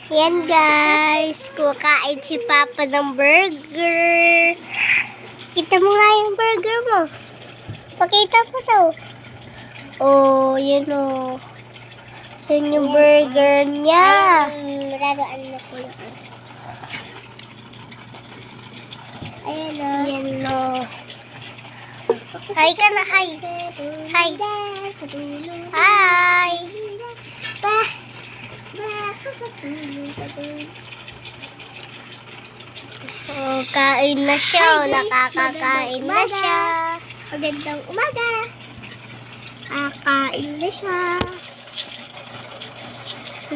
Yan guys, kumakain si Papa ng burger. Kita mo nga yung burger mo. Pakita mo daw. Oh, yun oh. Yun yung burger niya. Laruan na ko yun. Ayan o. Ayan o. Hi ka na, hi. Hi. Hi. Oh, kain na siya. Nakakakain na siya. Magandang umaga. Kakain na siya.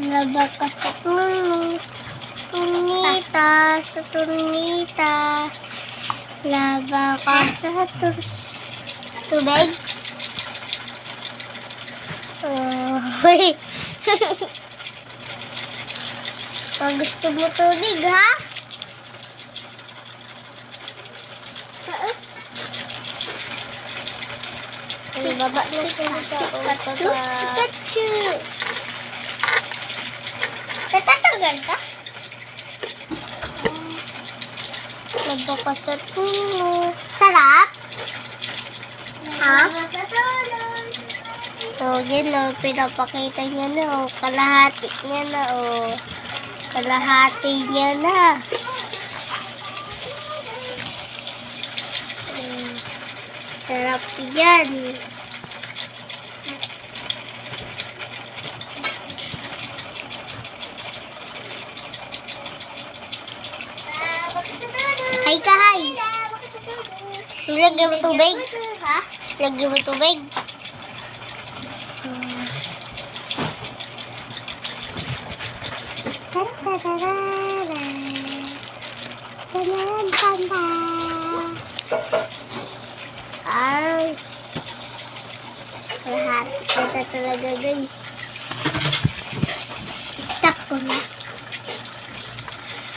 Laba ka sa turnita. Sa turnita. Laba ka sa tubig. Oh, pag gusto mo tubig, ha? Ay, baba na siya. Pikachu! Natatanggal ka? Nagbukas sa tulo. Sarap? Ha? Oh, yun o. Pinapakita niya na o. Kalahati niya na o. Kalahati niya na. Sarap yan. Hay ka, hay. Lagyan mo tubig? Ha? Lagyan mo tubig? Ay. Lahat. Ito talaga guys. Stop ko na.